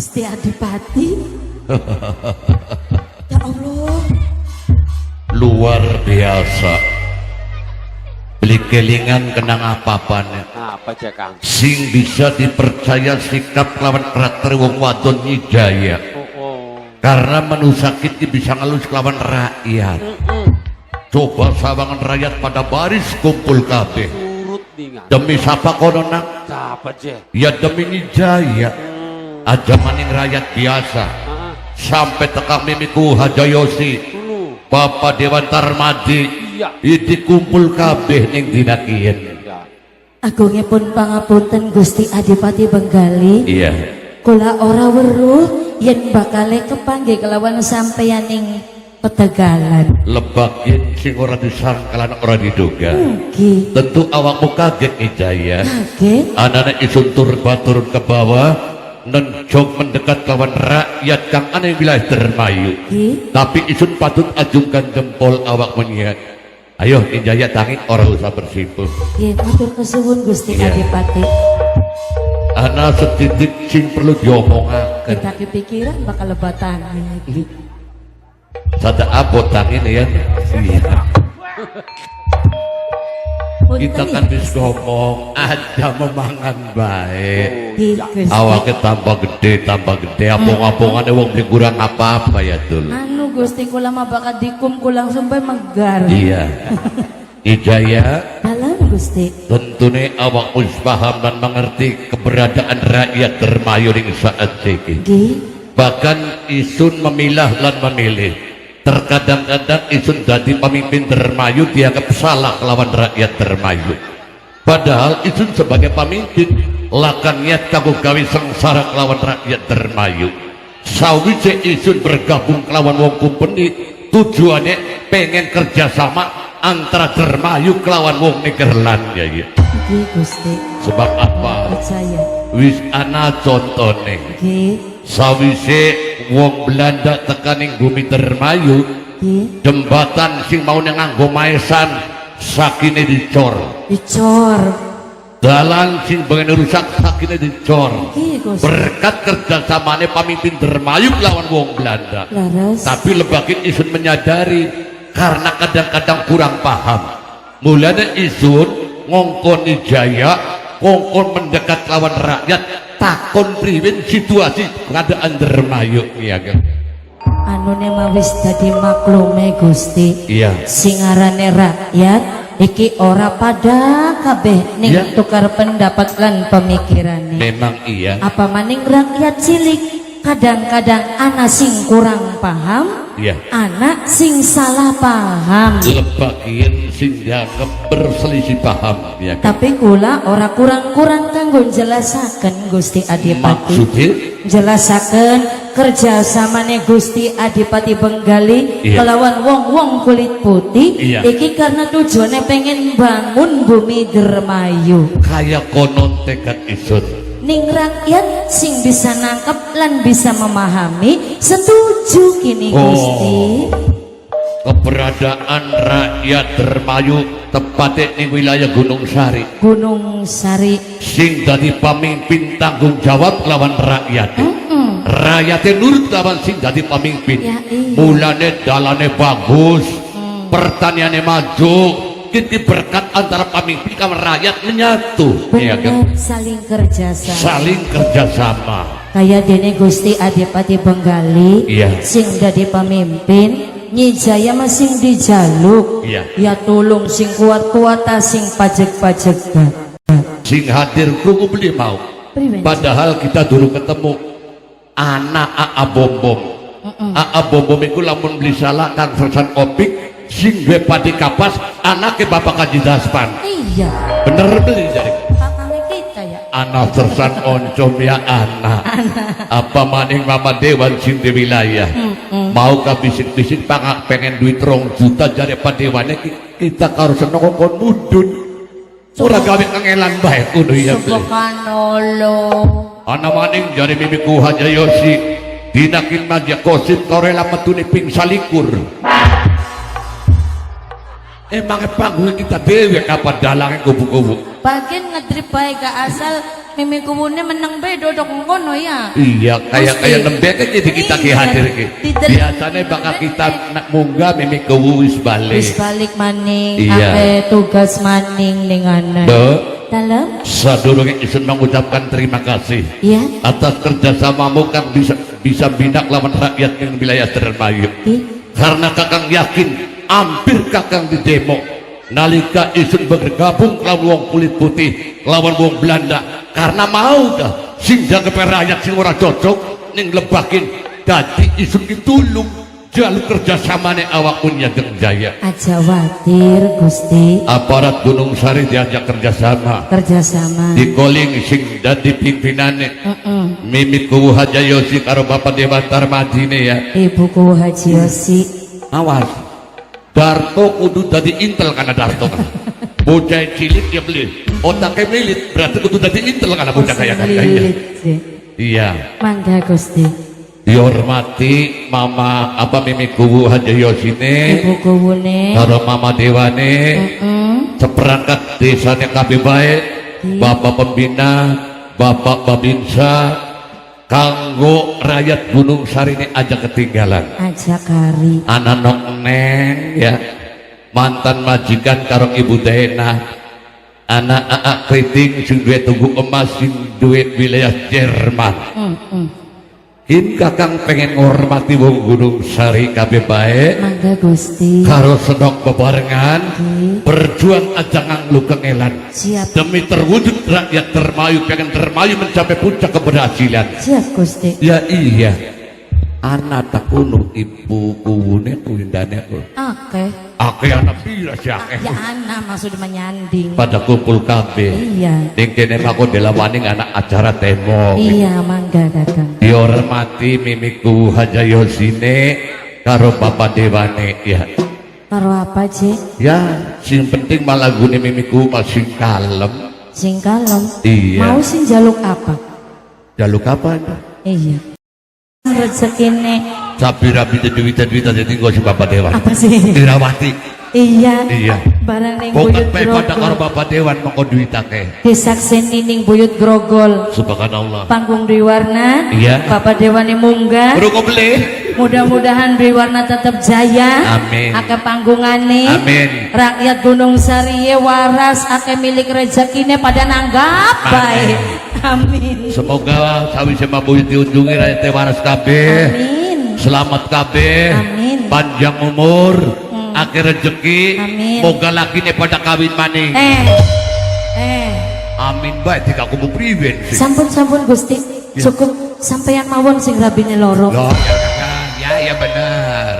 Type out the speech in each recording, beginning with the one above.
Gusti Adipati. Ya Allah. Luar biasa. Beli kelingan kenang apa-apanya. Apa cek Kang? Sing bisa dipercaya sikap lawan karakter wong wadon Wijaya. Karena menusakit bisa ngelus lawan rakyat. Coba sawangan rakyat pada baris kumpul kabeh. Urut dengan. Demi siapa kono nang? Siapa cek? Ya demi Wijaya. Aja maning rakyat biasa. Sampai tekak mimiku Hajayosi, Bapak Dewan Tarmadi, iki kumpul kabeh ning dina kiyen. Agungipun pangapunten Gusti Adipati Benggali. Iya. Kula ora weruh yen bakale kepanggih kelawan sampeyan ning Petegalan. Lebak yen sing ora disangka lan ora diduga. Nggih. Tentu awakmu kaget Wijaya. Kaget. Anane isun turba turun ke bawah. Nenjok mendekat lawan rakyat kang aneh wilayah Dermayu. Tapi isun patut ajungkan jempol awak menyihat. Ayo Wijaya tangi ora usah bersimpuh. Nggih, matur kesuwun Gusti Iya. Adipati. Ana setitik sing perlu diomongaken. Kita kepikiran bakal lebatan iki. Sada abot tangin ya. Iya. Kita kan bisa ngomong aja memangan baik. Awaknya tambah gede apong-apongannya wong sing kurang apa-apa ya dul. Anu Gusti kula mah bakal dikum kula langsung bae megar. Iya. Wijaya Dalam Gusti. tentunya awak wis paham dan mengerti keberadaan rakyat Dermayu ing saat iki. Nggih. Bahkan isun memilah lan memilih. Terkadang-kadang isun jadi pemimpin Dermayu dianggap salah lawan rakyat Dermayu. Padahal isun sebagai pemimpin lakan niat kanggo gawe sengsara lawan rakyat Dermayu. Sawise isun bergabung lawan wong kumpeni tujuannya pengen kerjasama antara Dermayu kelawan wong Nigerland ya. Nggih Gusti. Sebab apa? Percaya. Wis ana contone. Nggih. Sawise wong Belanda tekaning bumi Dermayu, jembatan sing mau nganggo maesan sakine dicor. Dicor. Dalan sing pengen rusak sakine dicor. Gusti. Berkat kerjasamane pemimpin Dermayu lawan wong Belanda. Laras. Tapi lebakin isun menyadari karena kadang-kadang kurang paham. Mulanya isun ngongkon Wijaya, ngongkon mendekat lawan rakyat, takon priwin situasi keadaan Dermayu ya kan. Anune mah wis dadi maklume Gusti. Iya. Sing arane rakyat iki ora pada kabeh ning Iya. tukar pendapat lan pemikirane. Memang iya. Apa maning rakyat cilik kadang-kadang ana sing kurang paham, Iya. anak sing salah paham. Lebakin sing dianggap berselisih paham ya kan. Tapi kula ora kurang-kurang kanggo jelasaken Gusti Adipati. Maksudnya Jelasaken kerjasamane Gusti Adipati Benggali Iya. kelawan wong-wong kulit putih. Iya. Iki karena tujuannya pengen bangun bumi Dermayu. kayak konon tekad isun. Ning rakyat sing bisa nangkep lan bisa memahami setuju kini Gusti. Keberadaan rakyat Dermayu tepatnya di wilayah Gunung Sari Gunung Sari. sing dadi pemimpin tanggung jawab lawan rakyat. Rakyatnya nurut lawan sing dadi pemimpin. Ya, iya. Mulane dalane bagus, pertaniannya maju. Kita berkat antara pemimpin sama rakyat menyatu, ya kan? Bener, saling kerjasama. Saling kerjasama. Kayak dene Gusti Adipati Benggali, Iya. sing dadi pemimpin, Nyijaya masing dijaluk. Iya. Ya tulung sing kuat-kuat sing pajek-pajek. Sing hadir krungu beli mau. Priwen. Padahal kita dulu ketemu anak Aa Bombom. Aa Bombom itu lamun beli salah kan sersan opik sing gue padi kapas anaknya bapak Kaji Daspan. Iya. Bener beli jadi. Kakaknya kita ya. Anak sersan oncom ya anak. Apa maning mama dewan sing di wilayah. Mau ka bisik-bisik pengen duit 2 juta jare padewane kita karo seneng kon mudun. Ora gawe kangelan bae kudu ya beli. Subhanallah. Ana maning jare mimiku Hajayosi dinakin maja kosip korela metune ping salikur. Emangnya panggung kita dewe kapan dalangnya kubu-kubu. Bagian ngedrip baik ke asal Mimi kuwune meneng be dodok ngono ya. Iya, kayak nembek aja jadi kita ki Iya, hadir ki. Biasanya bakal kita nak munggah mimi kewu wis balik. Wis balik maning, Iya. ake tugas maning ning ana. Dalam? Sadurunge isun mengucapkan terima kasih Iya. atas kerjasamamu kan bisa bina lawan rakyat yang wilayah Dermayu. Karena kakang yakin hampir kakang di demo nalika isun bergabung lawan wong kulit putih lawan wong Belanda karena mau dah sing jaga rakyat sing ora cocok ning lebakin dadi isun ditulung jalur kerjasamane awakmu Nyageng Jaya. Aja watir Gusti. Aparat Gunung Sari diajak kerjasama di calling sing dadi pimpinane Mimit Kuwu Haji Yosi karo Bapak Dewa Tarmadine ya. Ibu Kuwu Haji Yosi. Awas Darto kudu dadi intel karena Darto kan bocah cilik dia beli otaknya milit berarti kudu dadi intel karena bocah kayak kaya. Iya Mangga Gusti. dihormati Mama apa Mimi Kuwu Haji Yosine Ibu Kuwune karo Mama Dewane seperangkat desanya kabeh baik Bapak Pembina Bapak Babinsa kanggo rakyat Gunung Sari ini aja ketinggalan aja kari anak neng ya mantan majikan karo Ibu Dena anak aak kriting sing duwe tugu emas sing duwe wilayah Jerman in kakang pengen ngormati wong Gunung Sari kabeh bae Mangga Gusti. karo senok bebarengan berjuang aja nganglu kengelan Siap. demi terwujud rakyat Dermayu pengen Dermayu mencapai puncak keberhasilan. Siap Gusti. Ya iya anak tak kuno ibu kuwune kuindane ake anak pira si ake Ya anak maksud menyanding. pada kumpul kabeh Iya. ning kene aku delawaning anak acara temo Iya mangga Kakang. dihormati Mimiku Haji Yosine karo Bapak Dewane ya. Karo apa Cik? Ya sing penting malah gune Mimiku masih kalem. Sing kalem. Iya. Mau sing jaluk apa? Jaluk apa? Iya. Rezekine Sapi-rapi duit-duit jadi gak si Bapak Dewan. apa sih? Dirawati. Iya. Iya. Barang ning Bukan buyut baik pada karo grogol. Bapak Dewan mongko duitake. Disakseni ning buyut grogol. Subhanallah. Panggung Riwarna. Iya. Bapak Dewane munggah. Bro kok beli? Mudah-mudahan Riwarna tetap jaya. Amin. Ake panggungane. Amin. Rakyat Gunung Sariye waras ake milik rezekine pada nanggap baik. Amin. Semoga sawi sama buyut diunjungi rakyat waras kabeh. Amin. Selamat kabeh. Amin. Panjang umur, akhir rezeki. Amin. Moga lakine pada kawin maning. Amin baik tidak aku priwen sih. Sampun Gusti. Cukup sampeyan mawon sing rabine loro. Loh, ya benar.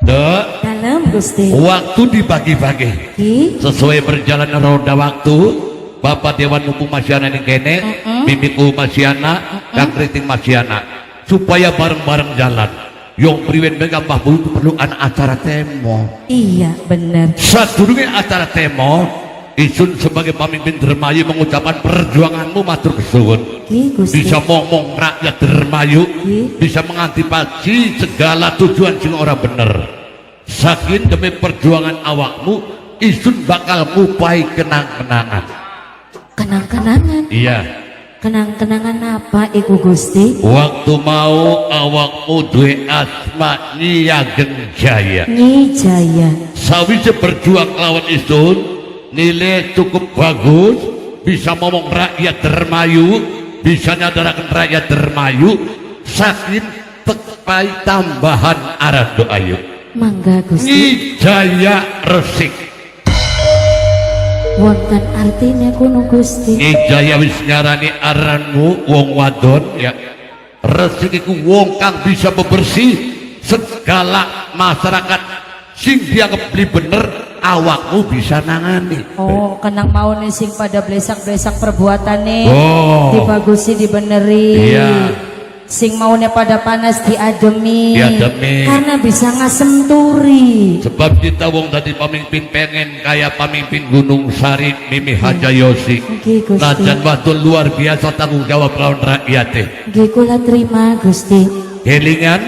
Dek, Dalam Gusti. waktu dibagi-bagi Ki. sesuai berjalannya roda waktu. Bapak Dewan Hukum Masyana ini kene, Mimiku Masyana, Kang Kriting Masyana, supaya bareng-bareng jalan. Yang priwen megambah bulu perlu anak acara temo. Iya bener. Sadurunge acara temo, isun sebagai pemimpin Dermayu mengucapkan perjuanganmu matur kesuwun. Ki Gusti. Bisa ngomong rakyat Dermayu, Ki. bisa mengantipasi segala tujuan sing ora bener. Saking demi perjuangan awakmu, isun bakal ngupai kenang-kenangan. Kenang-kenangan. Iya. Kenang-kenangan apa iku Gusti? Waktu mau awakmu duwe asma Nyageng Jaya. Nyi Jaya. Sawise berjuang lawan isun, nilai cukup bagus, bisa ngomong rakyat Dermayu, bisa nyadarakan rakyat Dermayu, saking tepai tambahan arah doayu. Mangga Gusti. Nyi Jaya Resik. Wonten artinya kuno Gusti. Nyi Jaya wis nyarani aranmu wong wadon ya. Resik iku wong kang bisa bebersih segala masyarakat sing dianggap beli bener awakmu bisa nangani. Oh, kenang mau nih sing pada blesak-blesak perbuatane. Oh. Dibagusi dibeneri. Iya. Sing maunya pada panas diademi. Diademi. Karena bisa ngasem turi. Sebab kita wong tadi pemimpin pengen kayak pemimpin Gunung Sari Mimi Haji Yosi. Nggih Gusti. Najan batul luar biasa tanggung jawab lawan rakyat. Nggih kula terima Gusti. Kelingan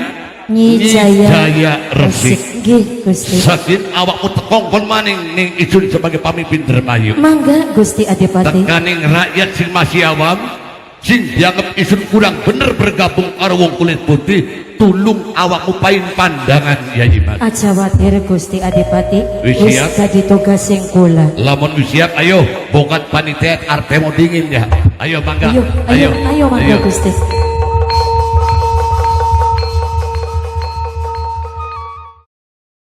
Nyi Jaya Resik. Nggih Gusti. Saking awakmu tekongkon maning ning isun sebagai pamimpin Dermayu. Mangga Gusti Adipati. Tekaning rakyat sing masih awam sing dianggap isun kurang bener bergabung karo wong kulit putih, tulung awakmu pain pandangan Yai Mas. Aja watir Gusti Adipati. Wis Wis siap? dadi tugas sing kula. Lamun wis siap, ayo bongkat panitia artemo dingin ya. Ayo mangga. Ayo mangga Gusti.